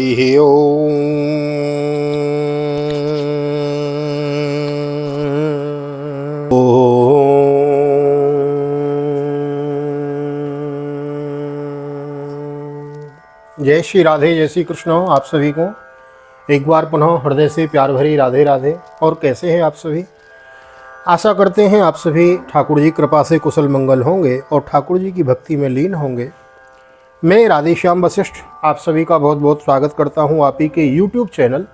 ओम। जय श्री राधे, जय श्री कृष्ण। आप सभी को एक बार पुनः हृदय से प्यार भरी राधे राधे। और कैसे हैं आप सभी? आशा करते हैं आप सभी ठाकुर जी कृपा से कुशल मंगल होंगे और ठाकुर जी की भक्ति में लीन होंगे। मैं राधेश्याम वशिष्ठ आप सभी का बहुत बहुत स्वागत करता हूं आप ही के YouTube चैनल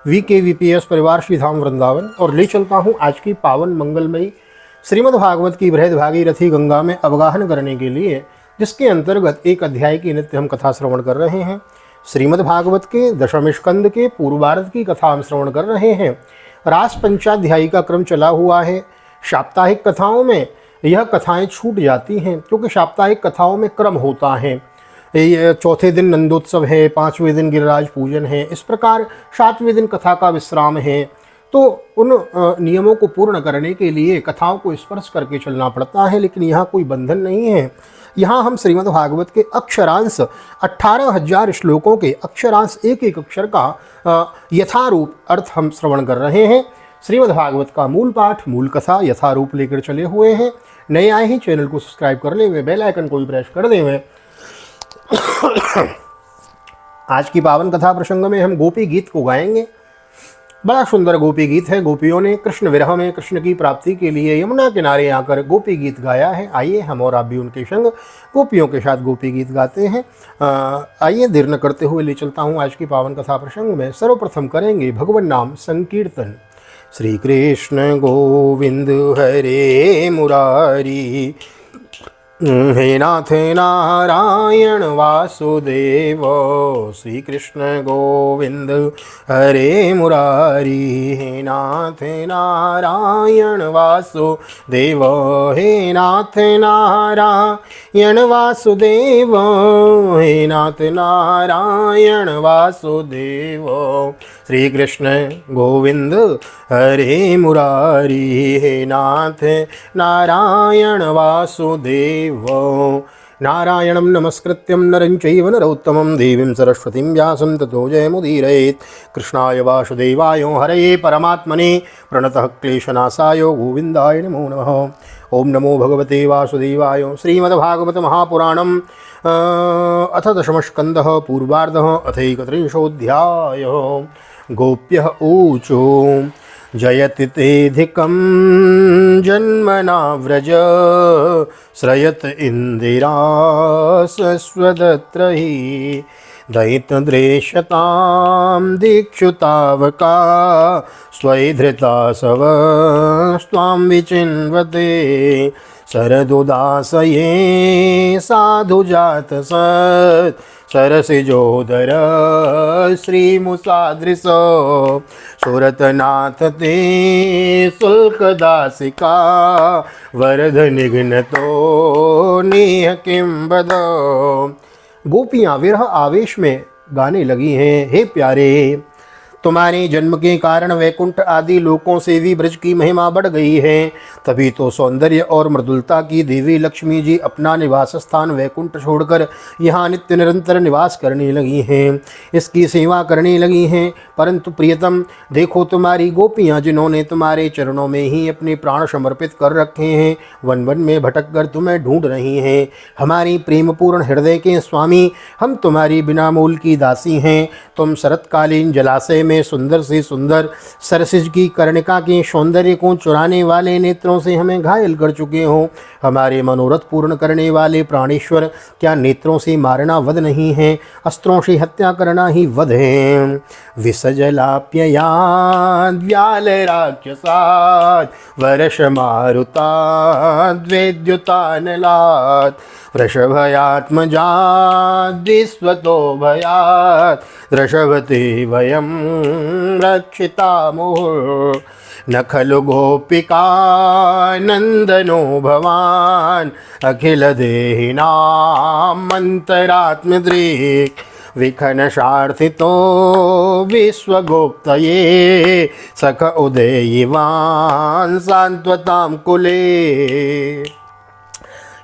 VKVPS परिवार श्री धाम वृंदावन, और ले चलता हूं आज की पावन मंगलमयी श्रीमद् भागवत की बृहद भागीरथी गंगा में अवगाहन करने के लिए, जिसके अंतर्गत एक अध्याय की नित्य हम कथा श्रवण कर रहे हैं। श्रीमद् भागवत के दशम स्कंद के पूर्वार्ध की कथा हम श्रवण कर रहे हैं। रास पंचाध्यायी का क्रम चला हुआ है। साप्ताहिक कथाओं में यह कथाएं छूट जाती हैं क्योंकि साप्ताहिक कथाओं में क्रम होता है। चौथे दिन नंदोत्सव है, पाँचवें दिन गिरिराज पूजन है, इस प्रकार सातवें दिन कथा का विश्राम है। तो उन नियमों को पूर्ण करने के लिए कथाओं को स्पर्श करके चलना पड़ता है, लेकिन यहाँ कोई बंधन नहीं है। यहाँ हम श्रीमद् भागवत के अक्षरांश 18,000 श्लोकों के अक्षरांश एक एक अक्षर का यथारूप अर्थ हम श्रवण कर रहे हैं। श्रीमद् भागवत का मूल पाठ, मूल कथा यथारूप लेकर चले हुए हैं। नए आए हैं चैनल को सब्सक्राइब कर ले हुए, बेल आइकन को भी प्रेस कर दे हुए। आज की पावन कथा प्रसंग में हम गोपी गीत को गाएंगे। बड़ा सुंदर गोपी गीत है। गोपियों ने कृष्ण विरह में कृष्ण की प्राप्ति के लिए यमुना किनारे आकर गोपी गीत गाया है। आइए हम और आप भी उनके संग गोपियों के साथ गोपी गीत गाते हैं। आइए देर न करते हुए ले चलता हूँ आज की पावन कथा प्रसंग में। सर्वप्रथम करेंगे भगवान नाम संकीर्तन। श्री कृष्ण गोविंद हरे मुरारी, हे नाथ नारायण वासुदेव। श्री कृष्ण गोविंद हरे मुरारी, हे नाथ नारायण वासुदेव। हे नाथ नारायण वासुदेव, हे नाथ नारायण वासुदेव। श्री कृष्ण गोविंद हरे मुरारी, हे नाथ नारायण वासुदेव। नारायणं नमस्कृत्यं नरं चैव नरोत्तमं देवीं सरस्वतीं व्यासं ततो जयमुदीरयेत्। कृष्णाय वासुदेवाय हरये परमात्मने प्रणतः क्लेशनाशाय गोविन्दाय नमो नमः। ओम नमो भगवते वासुदेवाय। श्रीमद्भागवत महापुराणम् अथ दशमस्कन्धः पूर्वार्धः अथैकत्रिंशोऽध्यायः। गोप्यः ऊचो जयति तेऽधिकं जन्मना व्रज, श्रयत इन्दिरा सस्वदत्र हि। दैतद्रेषतां दीक्षुतावका, स्वैधृतासव स्वां विचिन्वते। शरदुदासये साधुजातसत्, सरसिजोदर श्रीमुसादृश। सुरतनाथ ते शुल्कदासिका, वरदनिघ्नतो नेह किं वद। गोपियाँ विरह आवेश में गाने लगी हैं। हे प्यारे, तुम्हारे जन्म के कारण वैकुंठ आदि लोकों से भी ब्रज की महिमा बढ़ गई है। तभी तो सौंदर्य और मृदुलता की देवी लक्ष्मी जी अपना निवास स्थान वैकुंठ छोड़कर यहाँ नित्य निरंतर निवास करने लगी हैं, इसकी सेवा करने लगी हैं। परंतु प्रियतम, देखो तुम्हारी गोपियाँ जिन्होंने तुम्हारे चरणों में ही अपने प्राण समर्पित कर रखे हैं, वन वन में भटक कर तुम्हें ढूंढ रही हैं। हमारी प्रेमपूर्ण हृदय के स्वामी, हम तुम्हारी बिना मूल की दासी हैं। तुम शरतकालीन जलाशय में सुंदर से सुंदर सरसिज की कर्णिका के सौंदर्य को चुराने वाले नेत्रों से हमें घायल कर चुके हो। हमारे मनोरथ पूर्ण करने वाले प्राणेश्वर, क्या नेत्रों से मारना वध नहीं है? अस्त्रों से हत्या करना ही वध है। विसजलाप्ययाद्व्याल राक्षसात्, वर्ष मारुताद् वेद्युतानलात्। वृषभयात्मजाद् विश्वतो भयात्, वृषभते वयं रक्षितामुः। न खलु गोपिका नंदनो भवान्, अखिल देहिनाम् अन्तरात्मदृक्। विखनशार्थितो विश्वगोप्तये, सख उदेयिवान् सान्त्वतां कुले।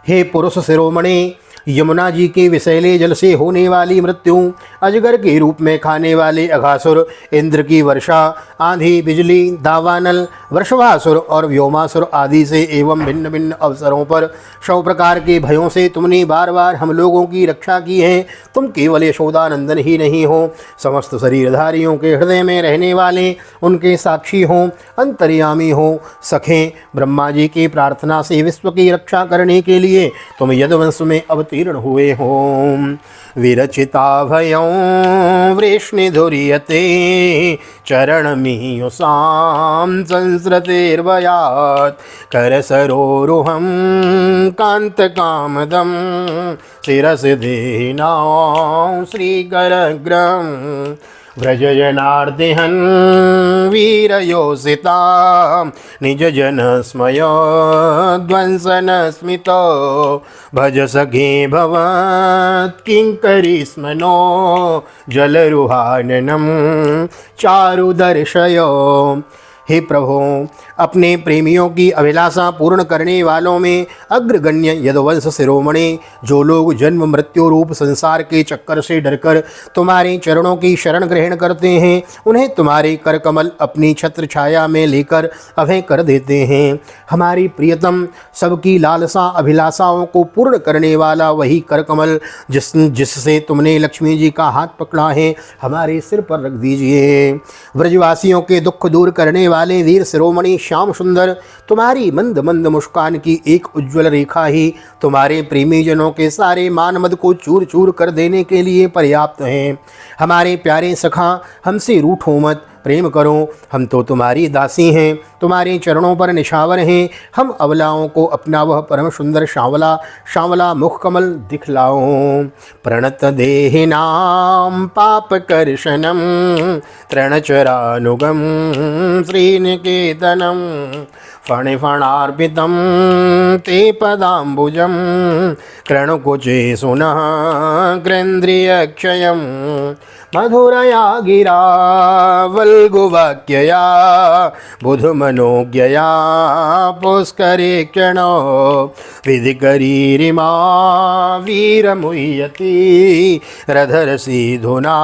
हे पुरुष शिरोमणि, यमुना जी के विषैले जल से होने वाली मृत्यु, अजगर के रूप में खाने वाले अघासुर, इंद्र की वर्षा, आंधी, बिजली, दावानल, वृषभासुर और व्योमासुर आदि से एवं भिन्न भिन्न अवसरों पर 100 प्रकार के भयों से तुमने बार बार हम लोगों की रक्षा की है। तुम केवल यशोदानंदन ही नहीं हो, समस्त शरीरधारियों के हृदय में रहने वाले, उनके साक्षी हो, अंतर्यामी हो, सखे। ब्रह्मा जी की प्रार्थना से विश्व की रक्षा करने के लिए तुम यदुवंश में अवतीर्ण हुए हो। विरचिता भयं वृष्णिधुर्यते चरणमीयुषां संसृतेर्भयात् करसरोरुहं कान्तकामदं शिरसि देहिनां श्रीकरग्रहं व्रजजनार्दिहन् वीरयोषितां निजजनस्मयोद्वंसनस्मितो भज सखे भवत्किङ्करीस्मनो जलरुहाननं चारुदर्शयो। हे प्रभु, अपने प्रेमियों की अभिलाषा पूर्ण करने वालों में अग्रगण्य यदुवंश शिरोमणि, जो लोग जन्म मृत्यु रूप संसार के चक्कर से डरकर तुम्हारे चरणों की शरण ग्रहण करते हैं, उन्हें तुम्हारे कर कमल अपनी छत्र छाया में लेकर अभय कर देते हैं। हमारी प्रियतम, सबकी लालसा अभिलाषाओं को पूर्ण करने वाला वही कर कमल जिससे तुमने लक्ष्मी जी का हाथ पकड़ा है, हमारे सिर पर रख दीजिए। ब्रजवासियों के दुख दूर करने वाले वीर शिरोमणि श्याम सुंदर, तुम्हारी मंद मंद मुस्कान की एक उज्ज्वल रेखा ही तुम्हारे प्रेमी जनों के सारे मान मद को चूर चूर कर देने के लिए पर्याप्त है। हमारे प्यारे सखा, हमसे रूठो मत, प्रेम करो, हम तो तुम्हारी दासी हैं, तुम्हारे चरणों पर निछावर हैं। हम अबलाओं को अपना वह परम सुंदर सांवला सांवला मुख कमल दिखलाओ। प्रणत देहिनां पापकर्षणं तृणचरानुगं श्रीनिकेतनं फणिफणार्पितं ते पदाम्बुजं कृणुकुचे सुनः कृन्द्रियक्षयं मधुरया गिरा वल्गुवाक्यया बुधमनोज्ञया पुष्करे क्षणो विधिकरीरिमा वीरमुह्यति रधरसीधुना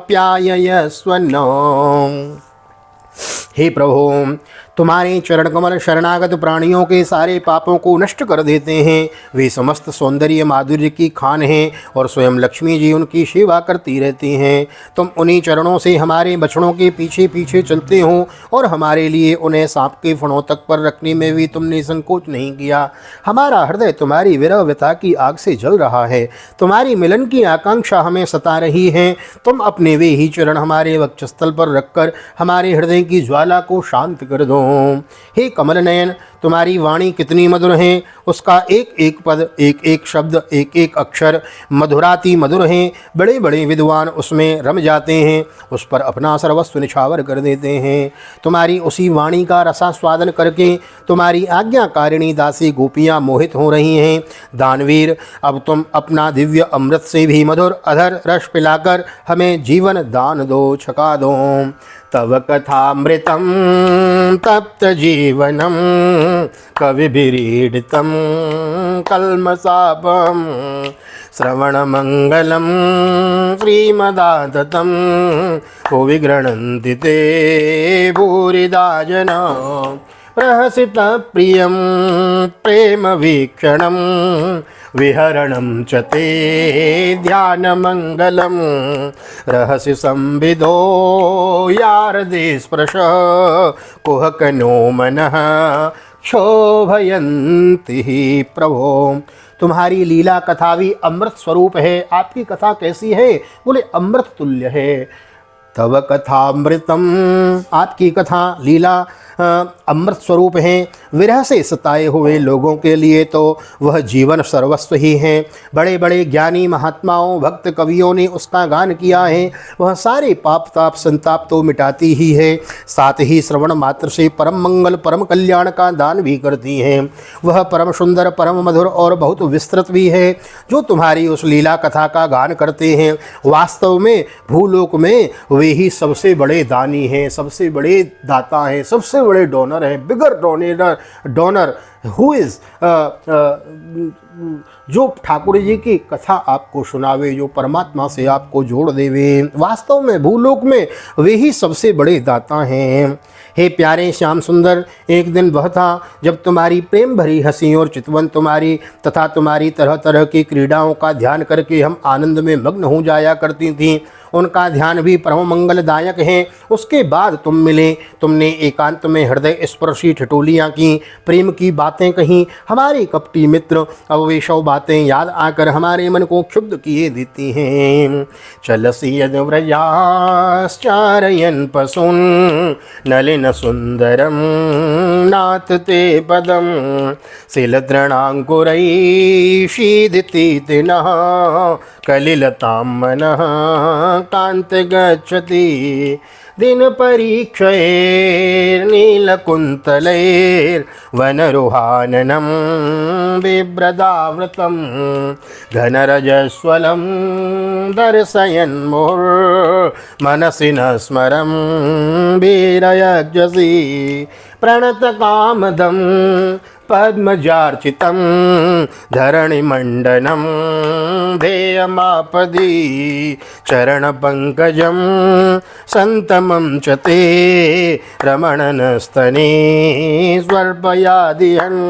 प्याययस्वन्नो। हे प्रभु, तुम्हारे चरण कमल शरणागत प्राणियों के सारे पापों को नष्ट कर देते हैं। वे समस्त सौंदर्य माधुर्य की खान हैं और स्वयं लक्ष्मी जी उनकी सेवा करती रहती हैं। तुम उन्हीं चरणों से हमारे बछड़ों के पीछे पीछे चलते हो और हमारे लिए उन्हें सांप के फणों तक पर रखने में भी तुमने संकोच नहीं किया। हमारा हृदय तुम्हारी विरह व्यथा की आग से जल रहा है, तुम्हारी मिलन की आकांक्षा हमें सता रही है। तुम अपने वे ही चरण हमारे वक्षस्थल पर रखकर हमारे हृदय की ज्वाला को शांत कर दो। हे कमल नयन, तुम्हारी वाणी कितनी मधुर है, उसका एक एक पद, एक एक शब्द, एक एक अक्षर मधुराति मधुर हैं। बड़े बड़े विद्वान उसमें रम जाते हैं, उस पर अपना सर्वस्व निछावर कर देते हैं। तुम्हारी उसी वाणी का रसास्वादन करके तुम्हारी आज्ञाकारिणी दासी गोपियाँ मोहित हो रही हैं। दानवीर, अब तुम अपना दिव्य अमृत से भी मधुर अधर रस पिलाकर हमें जीवन दान दो, छका दो। तव कथामृतं तप्त जीवनं कविभिरीडितं कल्मषापं श्रवणमंगलं श्रीमदाततं भुवि गृह्णन्ति ते भूरिदा जना। प्रहसित प्रियं प्रेम वीक्षणं विहरणं च ते ध्यानमंगलं रहस्य संविदो यारदे स्पृश कुहकनो मनः क्षोभयन्ति। प्रभो, तुम्हारी लीला कथा भी अमृत स्वरूप है। आपकी कथा कैसी है? बोले अमृत तुल्य है। तव कथामृतम, आपकी कथा लीला अमृत स्वरूप हैं। विरह से सताए हुए लोगों के लिए तो वह जीवन सर्वस्व ही है। बड़े बड़े ज्ञानी महात्माओं भक्त कवियों ने उसका गान किया है। वह सारे पाप ताप संताप तो मिटाती ही है, साथ ही श्रवण मात्र से परम मंगल परम कल्याण का दान भी करती है। वह परम सुंदर परम मधुर और बहुत विस्तृत भी है। जो तुम्हारी उस लीला कथा का गान करते हैं, वास्तव में भूलोक में वे ही सबसे बड़े दानी हैं, सबसे बड़े दाता हैं, सबसे बड़े डोनर हैं, बिगर डोनेटर डोनर हु इज़ जो ठाकुर जी की कथा आपको सुनावे, जो परमात्मा से आपको जोड़ देवे। वास्तव में भूलोक में वे ही सबसे बड़े दाता हैं। हे प्यारे श्याम सुंदर, एक दिन वह था जब तुम्हारी प्रेम भरी हंसी और चितवन तुम्हारी तथा तुम्हारी तरह तरह की क्रीड़ाओं का ध्यान करके हम आनंद में मग्न हो जाया करती थीं। उनका ध्यान भी परम मंगलदायक है। उसके बाद तुम मिले, तुमने एकांत में हृदय स्पर्शी ठिठोलियाँ की, प्रेम की बातें कहीं। हमारे कपटी मित्र अब वे सौ बातें याद आकर हमारे मन को क्षुब्ध किए देती हैं। चलसी यद व्रजाश्चारयन् पशून् नलिन सुंदरम नाथ ते पदम शिलतृणाङ्कुरैषीदिति तिनः कलिलतां मनः कांत गच्छति दिन परीक्षैर्नीलकुन्तलैर्वनरुहाननं बिभ्रदावृतं घनरजस्वलं दर्शयन्मुहुर्मनसि न स्मरं वीरयजसि प्रणतकामदं पद्मजार्चितं धरणिमण्डनं ध्येयमापदि चरणपङ्कजं सन्तमं च ते रमणनस्तने स्वर्पयादिहन्।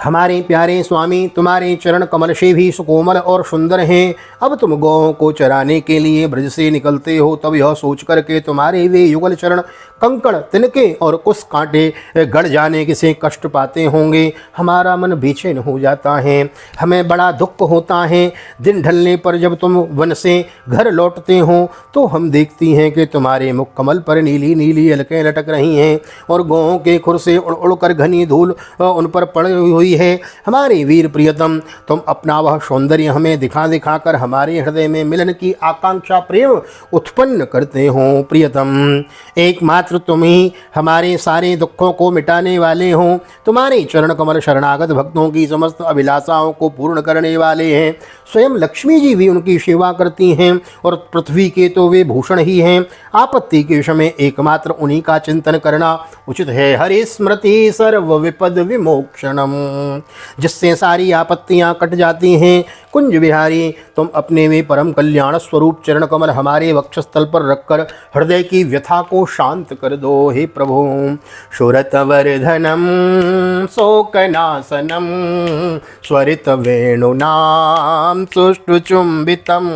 हमारे प्यारे स्वामी, तुम्हारे चरण कमल से भी सुकोमल और सुंदर हैं। अब तुम गौओं को चराने के लिए ब्रज से निकलते हो, तब यह सोच कर के तुम्हारे वे युगल चरण कंकड़ तिनके और कुछ कांटे गड़ जाने के से कष्ट पाते होंगे। हमारा मन बेचैन हो जाता है, हमें बड़ा दुख होता है। दिन ढलने पर जब तुम वन से घर लौटते हो तो हम देखती हैं कि तुम्हारे मुख कमल पर नीली नीली अलकें लटक रही हैं और गौओं के खुर से उड़ उड़ कर घनी धूल उन पर पड़ी हुई है। हमारे वीर प्रियतम, तुम अपना वह सौंदर्य हमें दिखा दिखा कर हमारे हृदय में मिलन की आकांक्षा प्रेम उत्पन्न करते हो। प्रियतम, एकमात्र तुम ही हमारे सारे दुखों को मिटाने वाले हो। तुम्हारे चरण कमल शरणागत भक्तों की समस्त अभिलाषाओं को पूर्ण करने वाले हैं। स्वयं लक्ष्मी जी भी उनकी सेवा करती हैं और पृथ्वी के तो वे भूषण ही हैं। आपत्ति के समय एकमात्र उन्हीं का चिंतन करना उचित है। हरि स्मृति सर्व विपद विमोक्षणम, जिससे सारी आपत्तियां कट जाती हैं। कुंज बिहारी, तुम अपने वे परम कल्याण स्वरूप चरण कमल हमारे वक्षस्थल पर रखकर हृदय की व्यथा को शांत कर दो। हे प्रभु, सुरतवर्धनम शोकनाशनम स्वरित वेणुनाम सुष्ठुचुंबितम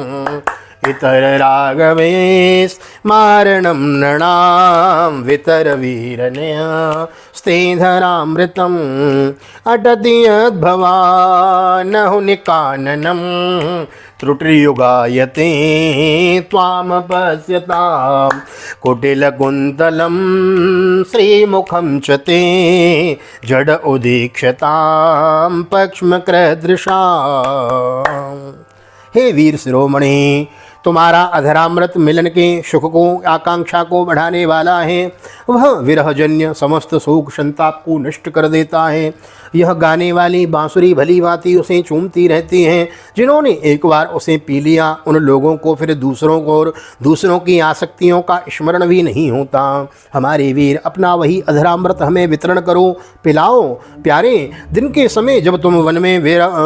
इतर राघवे स्मारणं नृणां वितर वीरनया स्तेधरामृतम् अटति यद्भवानहुनिकाननं त्रुटियुगायते त्वामपश्यतां कुटिलकुन्तलं श्रीमुखं च ते जड उदीक्षतां पक्ष्मकृदृशा। हे वीर शिरोमणि, तुम्हारा अधरामृत मिलन के सुख को आकांक्षा को बढ़ाने वाला है। वह विरहजन्य समस्त शोक संताप को नष्ट कर देता है। यह गाने वाली बांसुरी भली भांति उसे चूमती रहती हैं। जिन्होंने एक बार उसे पी लिया, उन लोगों को फिर दूसरों को और दूसरों की आसक्तियों का स्मरण भी नहीं होता। हमारे वीर, अपना वही अधरामृत हमें वितरण करो, पिलाओ। प्यारे, दिन के समय जब तुम वन में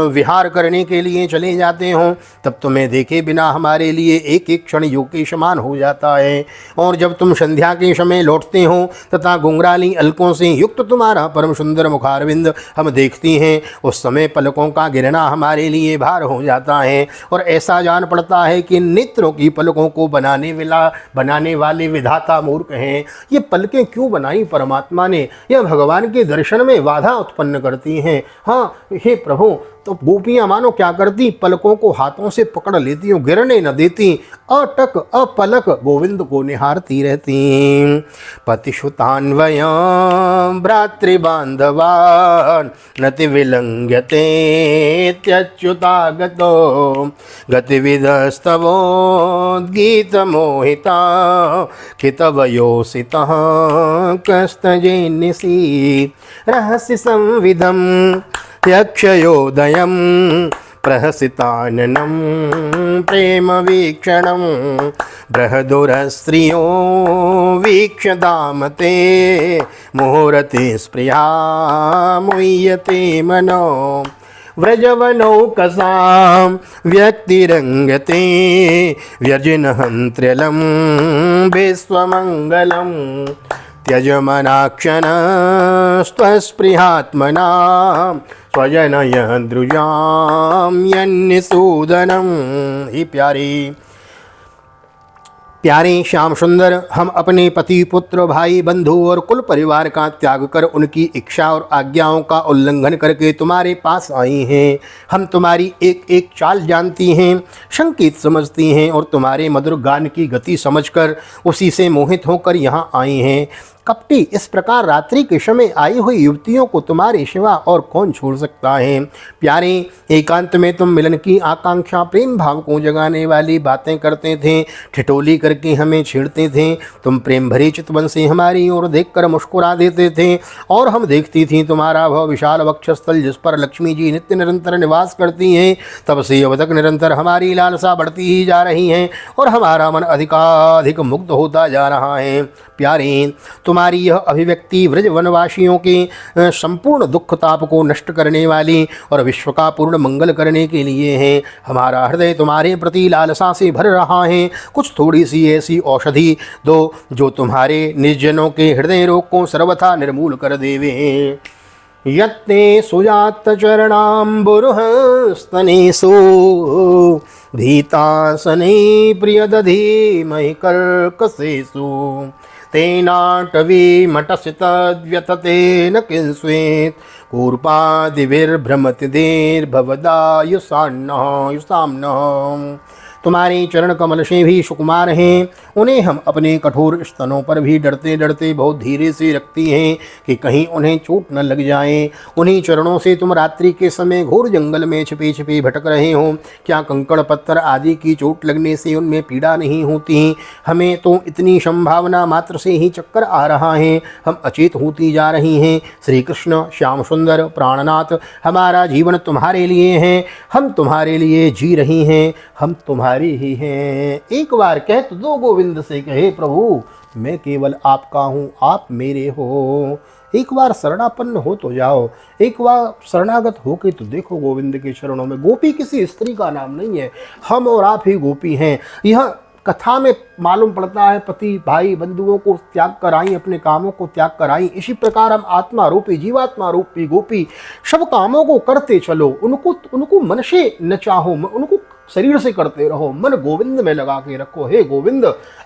विहार करने के लिए चले जाते हो, तब तुम्हें देखे बिना हमारे लिए एक एक क्षण योग के समान हो जाता है। और जब तुम संध्या के समय लौटते हो तथा घुंघराली अलकों से युक्त तुम्हारा परम सुंदर मुखारविंद हम देखती हैं, उस समय पलकों का गिरना हमारे लिए भार हो जाता है और ऐसा जान पड़ता है कि नेत्रों की पलकों को बनाने वाले विधाता मूर्ख हैं। ये पलकें क्यों बनाई परमात्मा ने? यह भगवान के दर्शन में बाधा उत्पन्न करती हैं। हाँ हे प्रभु, तो गोपियाँ मानो क्या करती, पलकों को हाथों से पकड़ लेती हूँ, गिरने न देती, अटक अपलक गोविंद को निहारती रहती। पतिशुतान्वयं भ्रातृबान्धवान् नति विलंघ्यते त्यच्युतागतो गतिविधस्तवो गीतमोहिता कितवयोसितः कस्तजेन्निसि रहस्य संविदम् यक्षयोदयं प्रहसिताननं प्रेम वीक्षणं बृहदुरस्त्रियो वीक्षदामते मुहूर्ते स्प्रिया मुह्यते मनो व्रजवनौकसां व्यक्तिरङ्गते व्यर्जिनहन्त्र्यलं विश्वमङ्गलं त्यजमनाक्षणस्त्वस्पृहात्मना स्वजनय द्रुजां यन्निसूदनं। ही प्यारे श्याम सुंदर, हम अपने पति पुत्र भाई बंधु और कुल परिवार का त्याग कर उनकी इच्छा और आज्ञाओं का उल्लंघन करके तुम्हारे पास आई हैं। हम तुम्हारी एक एक चाल जानती हैं, संकेत समझती हैं और तुम्हारे मधुर गान की गति समझकर उसी से मोहित होकर यहाँ आई हैं। कपटी, इस प्रकार रात्रि के समय आई हुई युवतियों को तुम्हारे सिवा और कौन छोड़ सकता है। प्यारे, एकांत में तुम मिलन की आकांक्षा प्रेम भाव को जगाने वाली बातें करते थे, ठिठोली करके हमें छेड़ते थे। तुम प्रेम भरे चितवन से हमारी ओर देखकर मुस्कुरा देते थे और हम देखती थी तुम्हारा वह विशाल वक्षस्थल जिस पर लक्ष्मी जी नित्य निरंतर निवास करती हैं। तब से अब तक निरंतर हमारी लालसा बढ़ती ही जा रही है और हमारा मन अधिकाधिक मुग्ध होता जा रहा है। प्यारे, तुम्हारी यह अभिव्यक्ति व्रज वनवासियों के संपूर्ण दुख ताप को नष्ट करने वाली और विश्व का पूर्ण मंगल करने के लिए है। हमारा हृदय तुम्हारे प्रति लालसा से भर रहा है। कुछ थोड़ी सी ऐसी औषधि दो जो तुम्हारे निर्जनों के हृदय रोग को सर्वथा निर्मूल कर देवे। यत्ते सुजात चरणाम्बुरुह स्तनेषु भीतासने प्रियदधि महि कर्कशेषु तेनाटवी मटसितद्व्यथतेन किंस्वेत् कूर्पादिभिर्भ्रमति धीर्भवदायुषाम्नः। तुम्हारे चरण कमल से भी सुकुमार हैं, उन्हें हम अपने कठोर स्तनों पर भी डरते डरते बहुत धीरे से रखती हैं कि कहीं उन्हें चोट न लग जाए। उन्हीं चरणों से तुम रात्रि के समय घोर जंगल में छिपे छिपे भटक रहे हो। क्या कंकड़ पत्थर आदि की चोट लगने से उनमें पीड़ा नहीं होती? हमें तो इतनी संभावना मात्र से ही चक्कर आ रहा है, हम अचेत होती जा रही हैं। श्री कृष्ण श्याम सुंदर प्राणनाथ, हमारा जीवन तुम्हारे लिए है, हम तुम्हारे लिए जी रही हैं, हम तुम्हारी ही हैं। एक बार कह तो दो गोविंद से, कहे प्रभु मैं केवल आपका हूँ, आप मेरे हो। एक बार शरणापन्न हो तो जाओ, एक बार शरणागत हो के तो देखो गोविंद के चरणों में। गोपी किसी स्त्री का नाम नहीं है, हम और आप ही गोपी हैं। यह कथा में मालूम पड़ता है पति भाई बंधुओं को त्याग कर आई, अपने कामों को त्याग कर आई। इसी प्रकार हम आत्मा रूपी जीवात्मा रूपी गोपी सब कामों को करते चलो, उनको मन से न चाहो, उनको शरीर से करते रहो, मन गोविंद में लगा के रखो। हे गोविंद,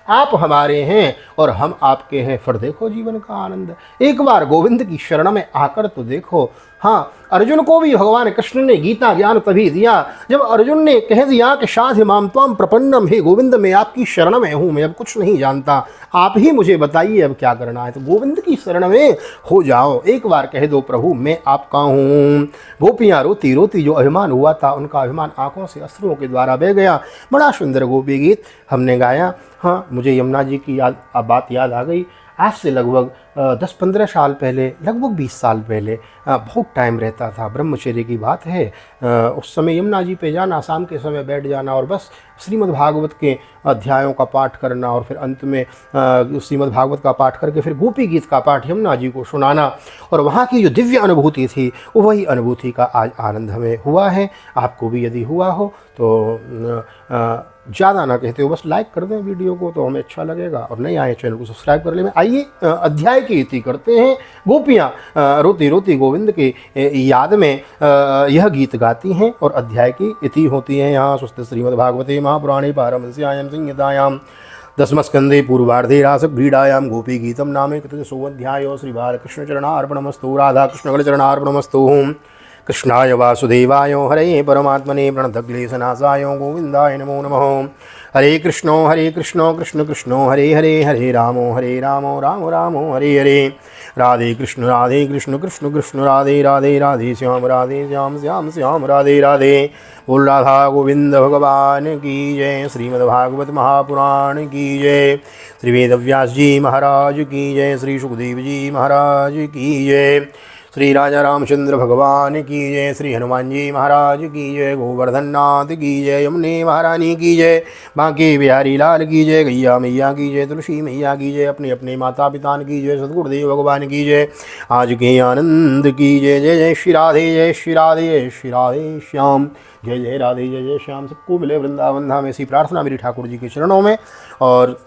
आप हमारे हैं और हम आपके हैं, फिर देखो जीवन का आनंद। एक बार गोविंद की शरण में आकर तो देखो। हाँ, अर्जुन को भी भगवान कृष्ण ने गीता ज्ञान तभी दिया जब अर्जुन ने कह दिया कि साधि माम त्वाम प्रपन्नम, हे गोविंद मैं आपकी शरण में हूँ, मैं अब कुछ नहीं जानता, आप ही मुझे बताइए अब क्या करना है। तो गोविंद की शरण में हो जाओ, एक बार कह दो प्रभु मैं आपका हूँ। गोपियाँ रोती रोती जो अभिमान हुआ था उनका अभिमान आंखों से अश्रुओं के द्वारा बह गया। बड़ा सुंदर गोपी गीत हमने गाया। हाँ, मुझे यमुना जी की बात याद आ गई। आज से लगभग 10-15 साल पहले, लगभग 20 साल पहले, बहुत टाइम रहता था, ब्रह्मचर्य की बात है। उस समय यमुना जी पे जाना, शाम के समय बैठ जाना और बस श्रीमद् भागवत के अध्यायों का पाठ करना और फिर अंत में श्रीमद् भागवत का पाठ करके फिर गोपी गीत का पाठ यमुना जी को सुनाना, और वहाँ की जो दिव्य अनुभूति थी वही अनुभूति का आज आनंद हमें हुआ है। आपको भी यदि हुआ हो तो ज़्यादा ना कहते हो, बस लाइक कर दें वीडियो को तो हमें अच्छा लगेगा, और नहीं आए चैनल को सब्सक्राइब कर लें। आइए अध्याय की इति करते हैं। गोपियाँ रोती रोती गोविंद के याद में यह गीत गाती हैं और अध्याय की इति होती है यहाँ। सुस्ते श्रीमद्भागवते महापुराणे पारमहंस्यायां संहितायां दशमस्कंदे पूर्वार्धे रासक्रीडायां गोपी गीतम नामे कृतसोऽध्यायो श्री बालकृष्ण चरणार्पणमस्तु। राधा कृष्ण चरणार्पणमस्तु। कृष्णाय वासुदेवाय हरे परमात्मने प्रणतक्लेशनाशाय गोविंदाय नमो नमः। हरे कृष्णो कृष्ण कृष्णो हरे हरे, हरे रामो राम राम हरे हरे। राधे कृष्ण कृष्ण कृष्ण राधे राधे, राधे श्याम श्याम श्याम राधे राधे। बोल राधा गोविंद भगवान की जय। श्रीमद्भागवत महापुराण की जय। श्री वेदव्यास जी महाराज की जय। श्री सुखदेव जी महाराज की जय। श्री राजा रामचंद्र भगवान की जय, श्री हनुमान जी महाराज की जय, गोवर्धन नाथ की जय, यमुने महारानी की जय, बांके बिहारी लाल की जय, गैया मैया की जय, तुलसी मैया की जय, अपने अपने माता पिता की जय, सदगुरुदेव भगवान की जय, आज के आनंद की जय। जय जय श्री राधे, जय श्री राधे, जय श्री राधे श्याम, जय जय राधे, जय जय श्याम। सबको मिले वृंदावन धाम, ऐसी प्रार्थना मेरी ठाकुर जी के चरणों में। और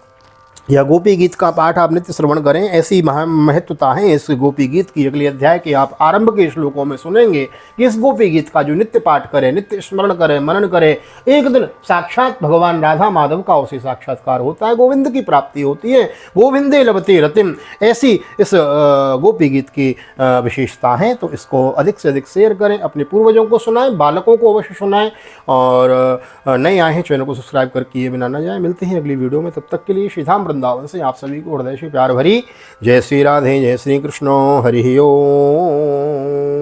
यह गोपी गीत का पाठ आप नित्य श्रवण करें, ऐसी महत्वता है इस गोपी गीत की। अगले अध्याय के आप आरंभ के श्लोकों में सुनेंगे कि इस गोपी गीत का जो नित्य पाठ करे, नित्य स्मरण करे, मनन करे, एक दिन साक्षात भगवान राधा माधव का उसे साक्षात्कार होता है, गोविंद की प्राप्ति होती है। गोविंदे लभते रतिम, ऐसी इस गोपी गीत की विशेषता है। तो इसको अधिक से अधिक शेयर करें, अपने पूर्वजों को सुनाएं, बालकों को अवश्य सुनाएं, और नए आए हैं चैनल को सब्सक्राइब कर किए बिना न जाए। मिलते हैं अगली वीडियो में, तब तक के लिए श्रीधाम वृंदावन से आप सभी को हृदय से प्यार भरी जय श्री राधे, जय श्री कृष्ण, हरि ओम।